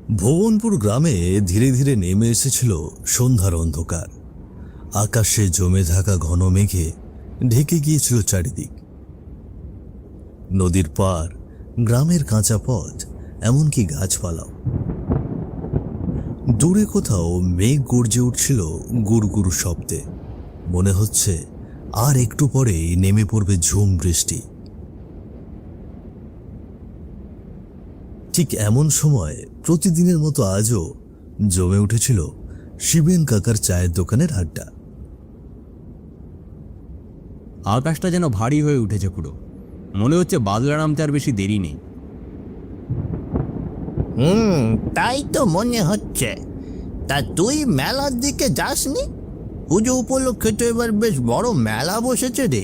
ভুবনপুর গ্রামে ধীরে ধীরে নেমে এসেছিল সন্ধ্যার অন্ধকার। আকাশে জমে থাকা ঘন মেঘে ঢেকে গিয়েছিল চারিদিক। নদীর পার, গ্রামের কাঁচা পথ, এমনকি গাছপালাও। দূরে কোথাও মেঘ গর্জে উঠছিল গুড়গুড় শব্দে। মনে হচ্ছে আর একটু পরেই নেমে পড়বে ঝুম বৃষ্টি। ঠিক এমন সময় প্রতিদিনের মতো আজও জমে উঠেছিল শিবেন কাকার চায়ের দোকানের আড্ডা। আকাশটা যেন ভারী হয়ে উঠেছে পুরো। মনে হচ্ছে বাদলা নামতে আর বেশি দেরি নেই। তাই তো মনে হচ্ছে। তা তুই মেলার দিকে যাসনি? পুজো উপলক্ষে তো এবার বেশ বড় মেলা বসেছে রে।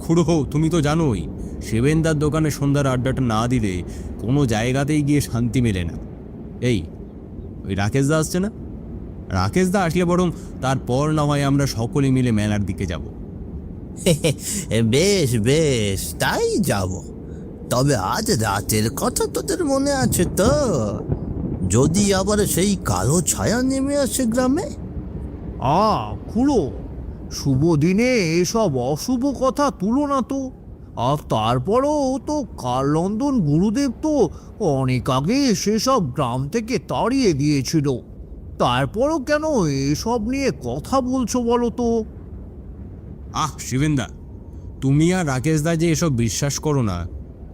খুড়ো, তুমি তো জানোই শিবেনদার দোকানে সন্ধ্যার আড্ডাটা না দিলে কোনো জায়গাতেই গিয়ে শান্তি মেলে না। এই, ওই রাকেশদা আসছে না? রাকেশদা আসলে বরং তারপর না হয় আমরা সকলে মিলে মেলার দিকে যাব। বেশ বেশ, তাই যাব। তবে আজ রাতের কথা তোদের মনে আছে তো? যদি আবার সেই কালো ছায়া নেমে আসে গ্রামে। খুড়ো, শুভ দিনে এসব অশুভ কথা তুলো না তো। আর তারপরও তো কালনন্দন গুরুদেব তো অনেক আগে সেসব গ্রাম থেকে তাড়িয়ে দিয়েছিল। তারপরও কেন এসব নিয়ে কথা বলছো বলো তো? শিবেনদা, তুমি আর রাকেশদা যে এসব বিশ্বাস করো না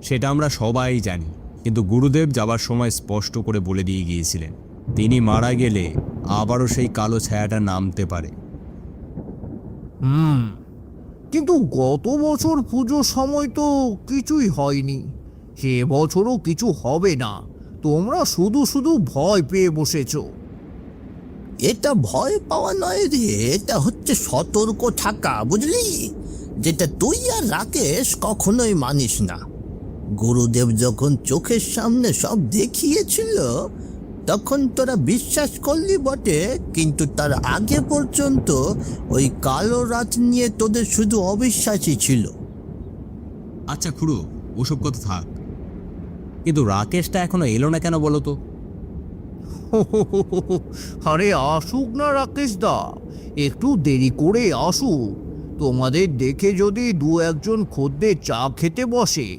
সেটা আমরা সবাই জানি, কিন্তু গুরুদেব যাবার সময় স্পষ্ট করে বলে দিয়ে গিয়েছিলেন তিনি মারা গেলে আবারও সেই কালো ছায়াটা নামতে পারে। কিন্তু গত বছর পুজোর সময় তো কিছুই হয়নি। সে বছরও কিছু হবে না। তোমরা শুধু শুধু ভয় পেয়ে বসেছো। এটা ভয় পাওয়া নয় রে, এটা হচ্ছে সতর্ক থাকা, বুঝলি? যেটা তুই আর রাকেশ কখনোই মানিস না। গুরুদেব যখন চোখের সামনে সব দেখিয়েছিল তখন তোরা বিশ্বাস করলি বটে, কিন্তু তার আগে পর্যন্ত ওই কালো রাত নিয়ে তোদের শুধু অবিশ্বাসই ছিল। আচ্ছা খুড়ো, ওসব কথা থাক, কিন্তু রাকেশটা এখনো এলো না কেন বলো তো? আরে আসুক না রাকেশ দা, একটু দেরি করে আসুক। তোমাদের দেখে যদি দু একজন খদ্দের চা খেতে বসে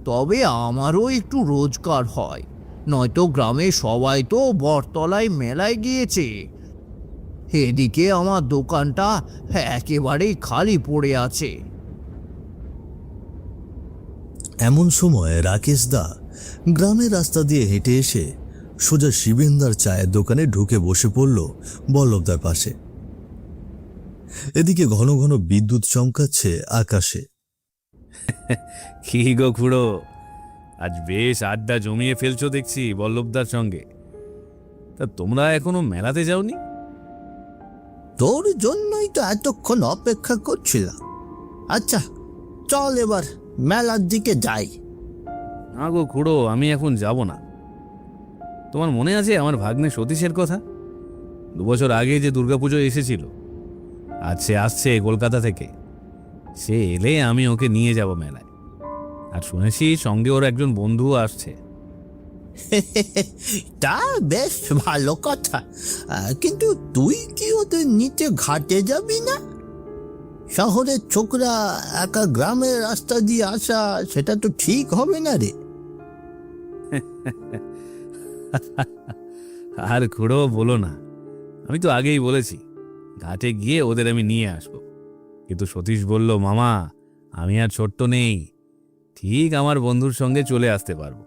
তবে আমারও একটু রোজগার হয়। নয়তো গ্রামে সবাই তো বটতলায় মেলায় গিয়েছে। এদিকে আমার দোকানটা একেবারেই খালি পড়ে আছে। এমন সময় রাকেশ দা গ্রামের রাস্তা দিয়ে হেঁটে এসে সোজা শিবেনদার চায়ের দোকানে ঢুকে বসে পড়ল বল্লভদার পাশে। এদিকে ঘন ঘন বিদ্যুৎ চমকাচ্ছে আকাশে। কি গো খুড়ো, আজ বেশ আড্ডা জমিয়ে ফেলছো দেখছি বল্লভদার সঙ্গে। তা তোমরা এখনো মেলাতে যাওনি? তোর জন্যই তো এতক্ষণ অপেক্ষা করছিলাম। আচ্ছা চল এবার মেলার দিকে যাই। না গো খুড়ো, আমি এখন যাব না। তোমার মনে আছে আমার ভাগ্নে সতীশের কথা? 2 বছর আগে যে দুর্গাপুজো এসেছিল, আজ সে আসছে কলকাতা থেকে। সে এলে আমি ওকে নিয়ে যাব মেলায়। আর শুনেছি সঙ্গে ওর একজন বন্ধুও আসছে। তা বেশ ভালো কথা। কিন্তু তুই কি ওদের নিচে ঘাটে যাবি না? শহরের ছোকরা একা গ্রামের রাস্তা দিয়ে আসা, সেটা তো ঠিক হবে না রে। আর খুড়ো বলো না, আমি তো আগেই বলেছি ঘাটে গিয়ে ওদের আমি নিয়ে আসবো। কিন্তু সতীশ বলল, মামা আমি আর ছোট্ট নেই, ঠিক আমার বন্ধুর সঙ্গে চলে আসতে পারবো।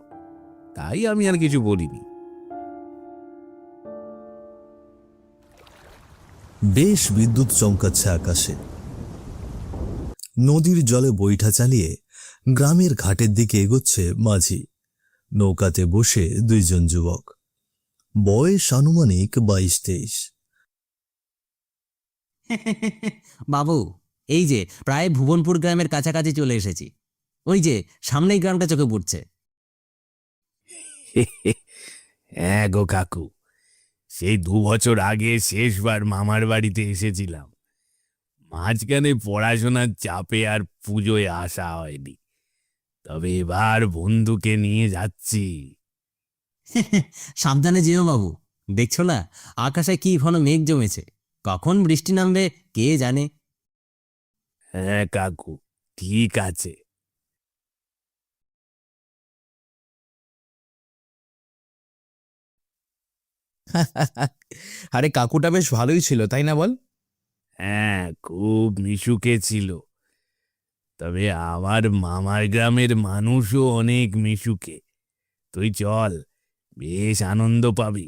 তাই আমি আর কিছু বলিনি। বেশ বিদ্যুৎ চমকাচ্ছে আকাশে। নদীর জলে বৈঠা চালিয়ে গ্রামের ঘাটের দিকে এগোচ্ছে মাঝি। নৌকাতে বসে 2 জন যুবক, বয়স আনুমানিক 22-23। বাবু, এই যে প্রায় ভুবনপুর গ্রামের কাছাকাছি চলে এসেছি। ওই যে সামনেই গ্রামটা চোখে পড়ছে। হ্যাঁ গো কাকু, সেই 2 বছর আগে শেষবার মামার বাড়িতে এসেছিলাম। মাঝখানে পড়াশোনার চাপে আর পুজোয় আসা হয়নি। তবে এবার বন্ধুকে নিয়ে যাচ্ছি। সাবধানে যেও বাবু, দেখছো না আকাশে কি ঘন মেঘ জমেছে, কখন বৃষ্টি নামবে কে জানে। হ্যাঁ কাকু, ঠিক আছে। আরে কাকুটা বেশ ভালোই ছিল, তাই না বল? হ্যাঁ, খুব মিশুকে ছিল। তবে আমার মামার গ্রামের মানুষও অনেক মিশুকে। তুই চল, বেশ আনন্দ পাবি।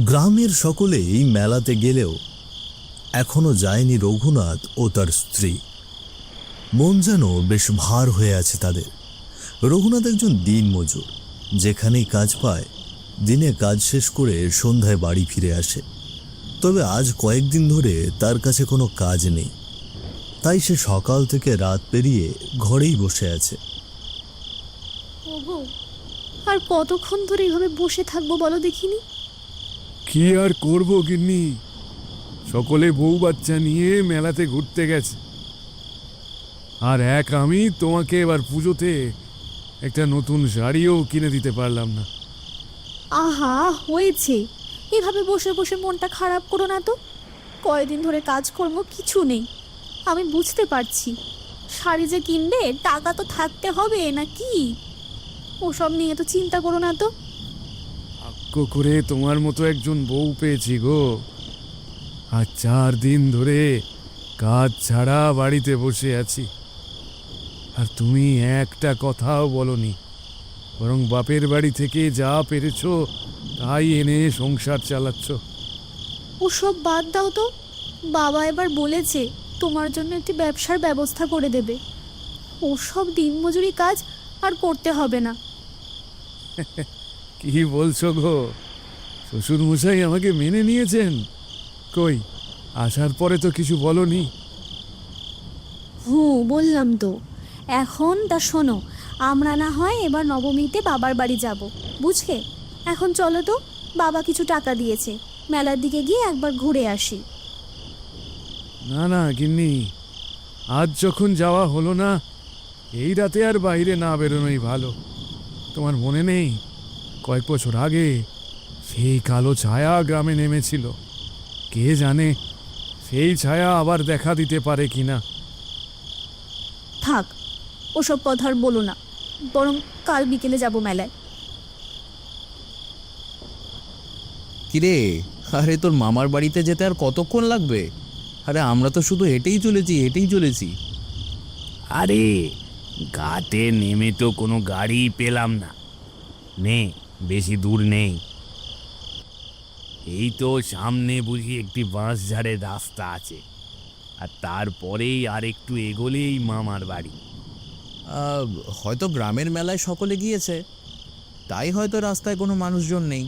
গ্রামের সকলেই মেলাতে গেলেও এখনো যায়নি রঘুনাথ ও তার স্ত্রী। মন যেন বেশ ভার হয়ে আছে তাদের। রঘুনাথ একজন দিনমজুর, যেখানেই কাজ পায় দিনে কাজ শেষ করে সন্ধ্যায় বাড়ি ফিরে আসে। তবে আজ কয়েকদিন ধরে তার কাছে কোনো কাজ নেই, তাই সে সকাল থেকে রাত পেরিয়ে ঘরেই বসে আছে। ওগো, আর কতক্ষণ ধরে এইভাবে বসে থাকবো বলো দেখিনি? কি আর করব গিন্নি, সকলে বউ বাচ্চা নিয়ে মেলাতে ঘুরতে গেছে। আর আমি তোমাকে এবার পুজোতে একটা নতুন শাড়িও কিনে দিতে পারলাম না। আহা, হয়েছে, এভাবে বসে বসে মনটা খারাপ করো না তো। কয়দিন ধরে কাজকর্ম কিছু নেই, আমি বুঝতে পারছি। শাড়ি যে কিনবে টাকা তো থাকতে হবে নাকি? ওসব নিয়ে তো চিন্তা করো না তো। ভাগ্য করে তোমার মতো একজন বউ পেয়েছি গো। আর 4 দিন ধরে কাজ ছাড়া বাড়িতে বসে আছি, আর তুমি একটা কথাও বলনি, বরং বাপের বাড়ি থেকে যা পেরেছো তাই এনে সংসার চালাচ্ছ। ওসব বাদ দাও তো। বাবা এবার বলেছে তোমার জন্য একটি ব্যবসার ব্যবস্থা করে দেবে। ওসব দিনমজুরি কাজ আর করতে হবে না। কি বলছো গো? শ্বশুর মশাই আমাকে মেনে নিয়েছেন? কই, আসার পরে তো কিছু বলনি। বললাম তো। এখন তা শোনো, আমরা না হয় এবার নবমীতে বাবার বাড়ি যাব, বুঝলে? এখন চলো তো, বাবা কিছু টাকা দিয়েছে, মেলার দিকে গিয়ে একবার ঘুরে আসি। না না গিন্নি, আজ যখন যাওয়া হলো না, এই রাতে আর বাইরে না বেরোনোই ভালো। তোমার মনে নেই কয়েক বছর আগে সেই কালো ছায়া গ্রামে নেমেছিল? কে জানে সেই ছায়া আবার দেখা দিতে পারে কিনা। থাক, ওসব কথা আর বলো না, বরং কাল বিকেলে যাব মেলায়। কিরে, আরে তোর মামার বাড়িতে যেতে আর কতক্ষণ লাগবে? আরে আমরা তো শুধু হেঁটেই চলেছি। আরে ঘাটে নেমে তো কোনো গাড়ি পেলাম না। বেশি দূর নেই, এই তো সামনে বুঝি একটি বাঁশঝাড়ের রাস্তা আছে, আর তারপরেই আর একটু এগোলেই মামার বাড়ি। হয়তো গ্রামের মেলায় সকলে গিয়েছে, তাই হয়তো রাস্তায় কোনো মানুষজন নেই।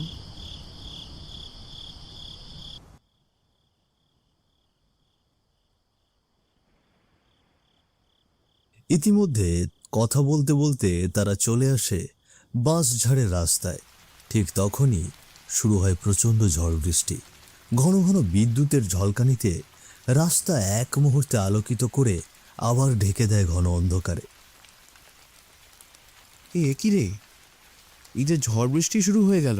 ইতিমধ্যে কথা বলতে বলতে তারা চলে আসে বাঁশঝাড়ের রাস্তায়। ঠিক তখনই শুরু হয় প্রচণ্ড ঝড় বৃষ্টি। ঘন ঘন বিদ্যুতের ঝলকানিতে রাস্তা এক মুহূর্তে আলোকিত করে আবার ঢেকে দেয় ঘন অন্ধকারে। কি রে, এই যে ঝড় বৃষ্টি শুরু হয়ে গেল,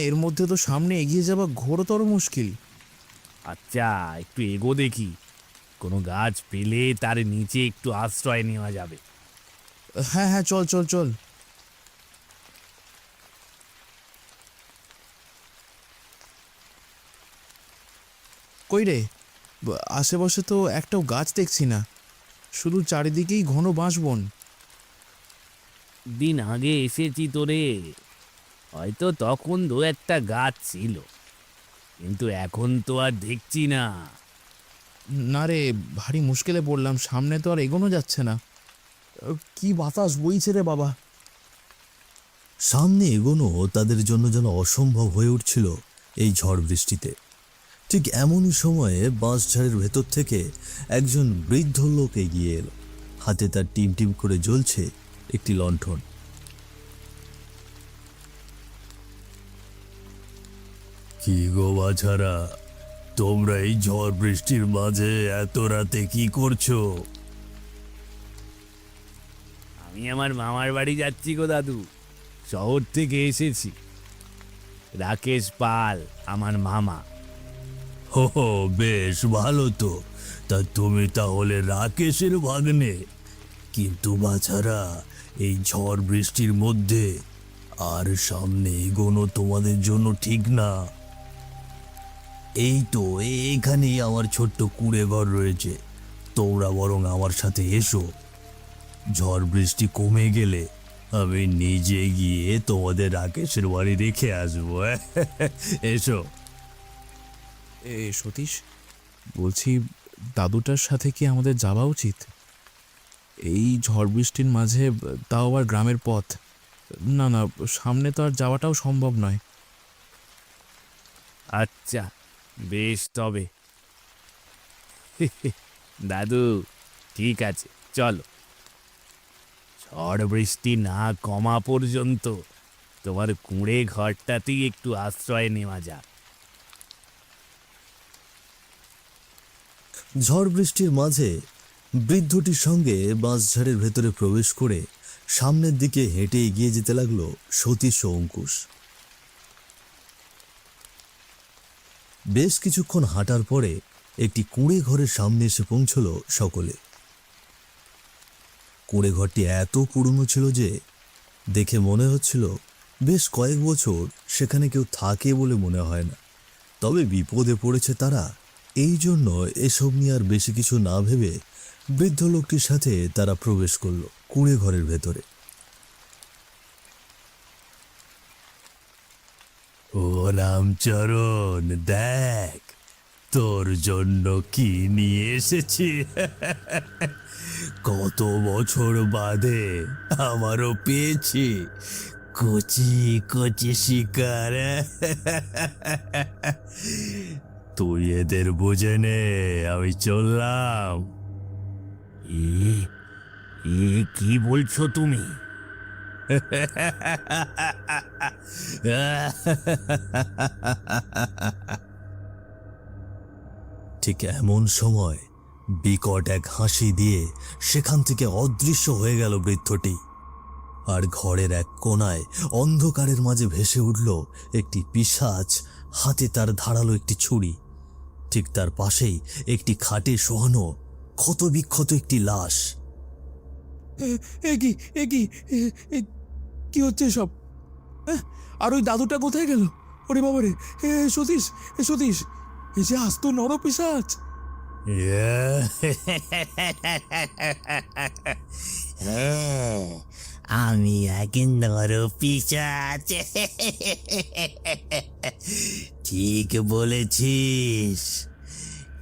এর মধ্যে তো সামনে এগিয়ে যাওয়া ঘোরতর মুশকিল। আচ্ছা, একটু এগো দেখি, কোনো গাছ পেলে তার নিচে একটু আশ্রয় নেওয়া যাবে। হ্যাঁ, চল। কই রে, আশেপাশে তো একটাও গাছ দেখছি না, শুধু চারিদিকেই ঘন বাঁশবন। দিন আগে এসেছি তোরে, হয়তো তখন 2-1টা গাছ ছিল, কিন্তু এখন তো আর দেখছি না। না রে, ভারী মুশকিলে পড়লাম, সামনে তো আর এগোনো যাচ্ছে না। কি বাতাস বইছে রে বাবা। সামনে এগোনো তাদের জন্য যেন অসম্ভব হয়ে উঠছিল এই ঝড় বৃষ্টিতে। ঠিক এমনই সময়ে বাঁশঝাড়ের ভেতর থেকে একজন বৃদ্ধ লোক এগিয়ে এলো। হাতে তার টিম টিম করে জ্বলছে একটি লণ্ঠন। কি গো বাছারা, তোমরা এই ঝড় বৃষ্টির মাঝে এত রাতে কি করছো? আমি আমার মামার বাড়ি যাচ্ছি গো দাদু, শহর থেকে এসেছি। রাকেশ পাল আমার মামা। হো হো, বেশ ভালো তো। তা তুমি তাহলে রাকেশের ভাগ্নে? কিন্তু বাছারা, এই ঝড় বৃষ্টির মধ্যে আর সামনে এগোনো তোমাদের জন্য ঠিক না। এই তো এখানেই আমার ছোট্ট কুঁড়ে ঘর রয়েছে, তোমরা বরং আমার সাথে এসো। ঝড় বৃষ্টি কমে গেলে আমি নিজে গিয়ে তোমাদের রাকেশের বাড়ি রেখে আসবো। এসো। সতীশ, বলছি দাদুটার সাথে কি আমাদের যাওয়া উচিত? এই ঝড় বৃষ্টির মাঝে, তাও আবার গ্রামের পথ। না না, সামনে তো আর যাওয়াটাও সম্ভব নয়। আচ্ছা বেশ তবে। দাদু ঠিক আছে, চলো। ঝড় বৃষ্টি না কমা পর্যন্ত তোমার কুঁড়ে ঘরটাতেই একটু আশ্রয় নেওয়া যাক। ঝড় বৃষ্টির মাঝে বৃদ্ধটির সঙ্গে বাঁশঝাড়ের ভেতরে প্রবেশ করে সামনের দিকে হেঁটে এগিয়ে যেতে লাগলো সতীশ ও অঙ্কুশ। বেশ কিছুক্ষণ হাঁটার পরে একটি কুঁড়ে ঘরের সামনে এসে পৌঁছল সকলে। কুঁড়ে ঘরটি এত পুরনো ছিল যে দেখে মনে হচ্ছিল বেশ কয়েক বছর সেখানে কেউ থাকে বলে মনে হয় না। তবে বিপদে পড়েছে তারা, এই জন্য এসব নিয়ে আর বেশি কিছু না ভেবে বৃদ্ধ লোকটির সাথে তারা প্রবেশ করলো কুঁড়ে ঘরের ভেতরে। ও রামচরণ, দেখ তোর জন্য কি নিয়ে এসেছি। কত বছর বাদে আমারও পেয়েছি কচি কচি শিকার। তুই এদের বুঝে নে, আমি চললাম। এ কি বলছো তুমি? ঠিক এমন সময় বিকট এক হাসি দিয়ে সেখান থেকে অদৃশ্য হয়ে গেল বৃদ্ধটি। আর ঘরের এক কোণায় অন্ধকারের মাঝে ভেসে উঠল একটি পিশাচ, হাতে তার ধারালো একটি ছুরি। ঠিক তার পাশেই একটি খাটে শোয়ানো ক্ষতবিক্ষত একটি লাশ। কি হচ্ছে সব? আর ওই দাদুটা কোথায় গেল? ওরে বাবারে, সতীশ, সতীশ, এই যে আস্ত নরপিশাচ। আমি এক নর পিশাচ। ঠিক বলেছিস,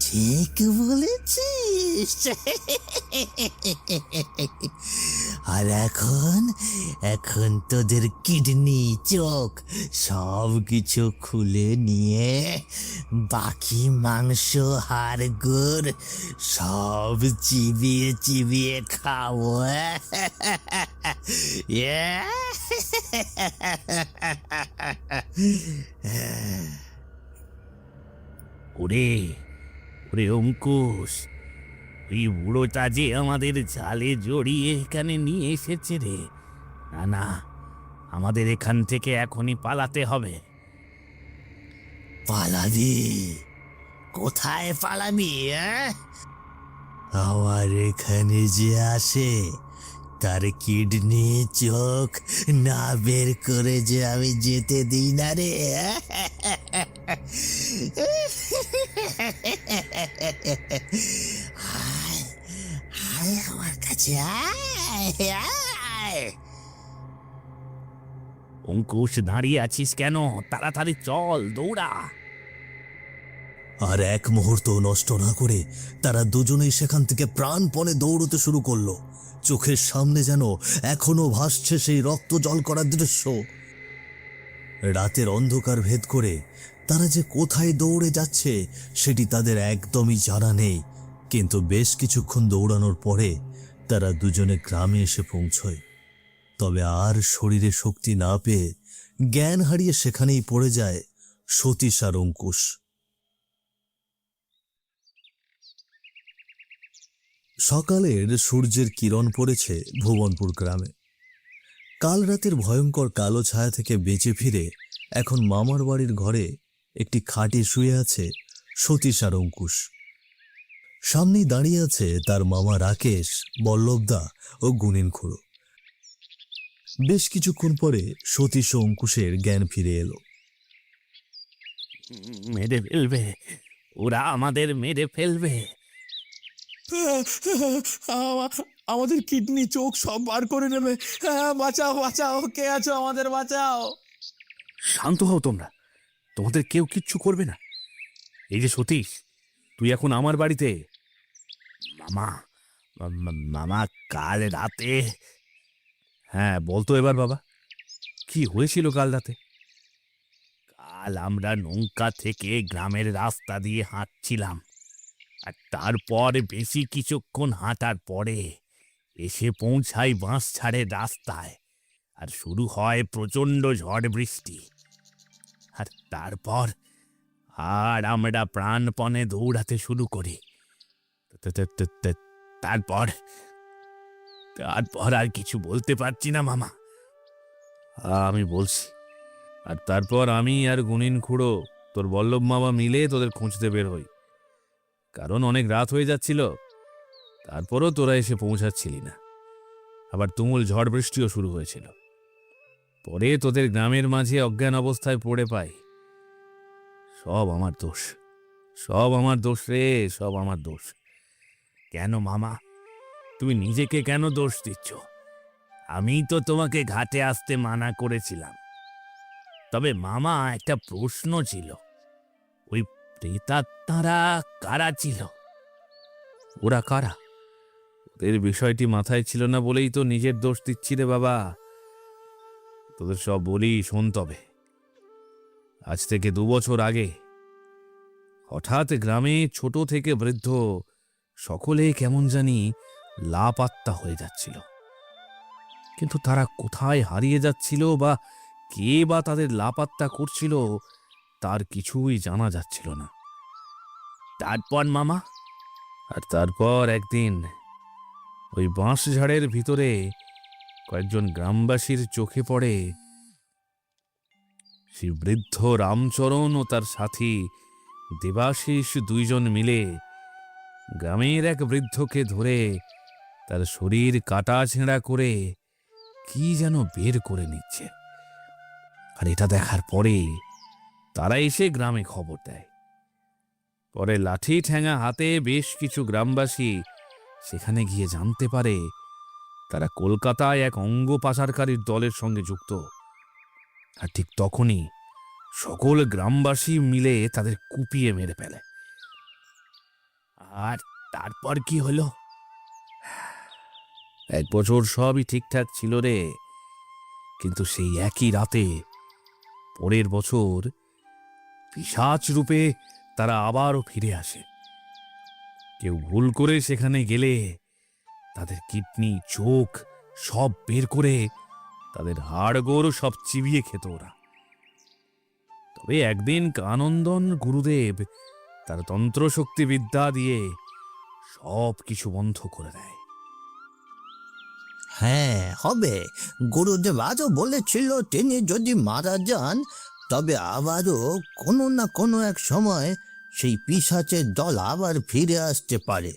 ঠিক বলেছিস। আর এখন এখন তোদের কিডনি, চোখ সব কিছু খুলে নিয়ে বাকি মাংস, হাড় গুড় সব চিবিয়ে চিবিয়ে খাবো। ওরে ওরে অঙ্কুশ, ওই বুড়োটা যে আমাদের জালে জড়িয়ে এখানে নিয়ে এসেছে রে। না না, আমাদের এখান থেকে এখনই পালাতে হবে। পালাবি? কোথায় পালাবি? আমার এখানে যে আসে তার কিডনি, চোখ না বের করে যে আমি যেতে দিই না রে। আয়, আয় আমার কাছে, আয়, আয়। অঙ্কুশ, দাঁড়িয়ে আছিস কেন? তাড়াতাড়ি চল, দৌড়া। আর এক মুহূর্ত নষ্ট না করে তারা দুজনেই সেখান থেকে প্রাণপণে দৌড়তে শুরু করলো। চোখের সামনে যেন এখনো ভাসছে সেই রক্ত জল করার দৃশ্য। রাতের অন্ধকার ভেদ করে তারা যে কোথায় দৌড়ে যাচ্ছে সেটি তাদের একদমই জানা নেই। কিন্তু বেশ কিছুক্ষণ দৌড়ানোর পরে তারা দুজনে গ্রামে এসে পৌঁছয়। তবে আর শরীরে শক্তি না পেয়ে জ্ঞান হারিয়ে সেখানেই পড়ে যায় সতীশ আর অঙ্কুশ। সকালের সূর্যের কিরণ পড়েছে ভুবনপুর গ্রামে। কাল রাতের ভয়ঙ্কর কালো ছায়া থেকে বেঁচে ফিরে এখন মামার বাড়ির ঘরে একটি খাটে শুয়ে আছে সতীশ আর অঙ্কুশ। সামনেই দাঁড়িয়ে আছে তার মামা রাকেশ, বল্লভদা ও গুনিন খুড়ো। বেশ কিছুক্ষণ পরে সতীশ ও অঙ্কুশের জ্ঞান ফিরে এলো। মেরে ফেলবে, ওরা আমাদের মেরে ফেলবে। আমাদের কিডনি, চোখ সব বার করে নেবে। বাঁচাও, বাঁচাও, কে আছো, আমাদের বাঁচাও। শান্ত হও তোমরা, তোমাদের কেউ কিচ্ছু করবে না। এই যে সতীশ, তুই এখন আমার বাড়িতে। মামা, মামা কাল রাতে। হ্যাঁ বলতো এবার বাবা, কি হয়েছিল কাল রাতে? কাল আমরা নৌকা থেকে গ্রামের রাস্তা দিয়ে হাঁটছিলাম, আর তারপর বেশি কিছুক্ষণ হাঁটার পরে এসে পৌঁছাই বাঁশঝাড়ের রাস্তায়, আর শুরু হয় প্রচণ্ড ঝড় বৃষ্টি। আর তারপর আমরা প্রাণপণে দৌড়াতে শুরু করি। তারপর তারপর আর কিছু বলতে পারছি না মামা। আমি বলছি। আর তারপর আমি আর গুনিন খুড়ো, তোর বল্লভ মামা মিলে তোদের খুঁজতে বের হই, কারণ অনেক রাত হয়ে যাচ্ছিল। তারপরও তোরা এসে পৌঁছাচ্ছিলি না, আবার তুমুল ঝড় বৃষ্টিও শুরু হয়েছিল। পরে তোদের গ্রামের মাঝে অজ্ঞান অবস্থায় পড়ে পাই। সব আমার দোষ, সব আমার দোষ রে, সব আমার দোষ। কেন মামা, তুমি নিজেকে কেন দোষ দিচ্ছ? আমি তো তোমাকে ঘাটে আসতে মানা করেছিলাম। তবে মামা, একটা প্রশ্ন ছিল, ওই প্রেতাত্মারা কারা ছিল? ওরা কারা? ওদের বিষয়টি মাথায় ছিল না বলেই তো নিজের দোষ দিচ্ছি রে বাবা। তোদের সব বলি, শোন তবে। আজ থেকে 2 বছর আগে হঠাৎ গ্রামে ছোট থেকে বৃদ্ধ সকলে কেমন জানি লাপাত্তা হয়ে যাচ্ছিল। কিন্তু তারা কোথায় হারিয়ে যাচ্ছিল বা কে বা তাদের লাপাত্তা করছিল তার কিছুই জানা যাচ্ছিল না। তারপর মামা? আর তারপর একদিন ওই বাঁশঝাড়ের ভিতরে কয়েকজন গ্রামবাসীর চোখে পড়ে সেই বৃদ্ধ রামচরণ ও তার সাথী দেবাশিস 2 জন মিলে গ্রামের এক বৃদ্ধকে ধরে তার শরীর কাটা ছেঁড়া করে কি যেন বের করে নিচ্ছে। আর এটা দেখার পরে তারা এসে গ্রামে খবর দেয়। পরে লাঠি ঠ্যাঙা হাতে বেশ কিছু গ্রামবাসী সেখানে গিয়ে জানতে পারে তারা কলকাতায় এক অঙ্গ পাচারকারীর দলের সঙ্গে যুক্ত। আর ঠিক তখনই সকল গ্রামবাসী মিলে তাদের কুপিয়ে মেরে ফেলে। আর তারপর কি হলো? 1 বছর সবই ঠিকঠাক ছিল রে, কিন্তু সেই একই রাতে পরের বছর পিশাচ রূপে তারা আবারও ফিরে আসে। কেউ ভুল করে সেখানে গেলে তাদের কিডনি, চোখ সব বের করে তাদের হাড়গোড় সব চিবিয়ে খেত ওরা। তবে একদিন কানন্দন গুরুদেব তার তন্ত্রশক্তি বিদ্যা দিয়ে সব কিছু বন্ধ করে দেয়। হ্যাঁ হবে, গুরুদেব আজও বলেছিল তিনি যদি মারা যান তবে আবারও কোনো না কোনো এক সময় সেই পিশাচের দল আবার ফিরে আসতে পারে।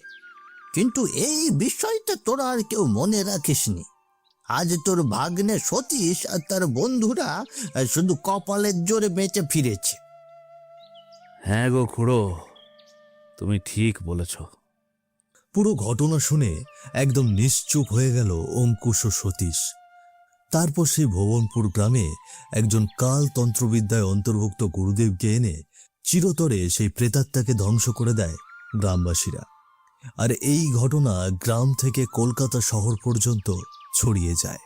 কিন্তু এই বিষয়টা তোরা আর কেউ মনে রাখিসনি। আজ তোর ভাগ্নে সতীশ আর তার বন্ধুরা শুধু কপালের জোরে বেঁচে ফিরেছে। হ্যাঁ গো খুড়ো, তুমি ঠিক বলেছ। পুরো ঘটনা শুনে একদম নিশ্চুপ হয়ে গেল অঙ্কুশ ও সতীশ। তারপর সেই ভুবনপুর গ্রামে একজন কাল তন্ত্রবিদ্যায় অন্তর্ভুক্ত গুরুদেবকে এনে চিরতরে সেই প্রেতাত্মাকে ধ্বংস করে দেয় গ্রামবাসীরা। আর এই ঘটনা গ্রাম থেকে কলকাতা শহর পর্যন্ত ছড়িয়ে যায়।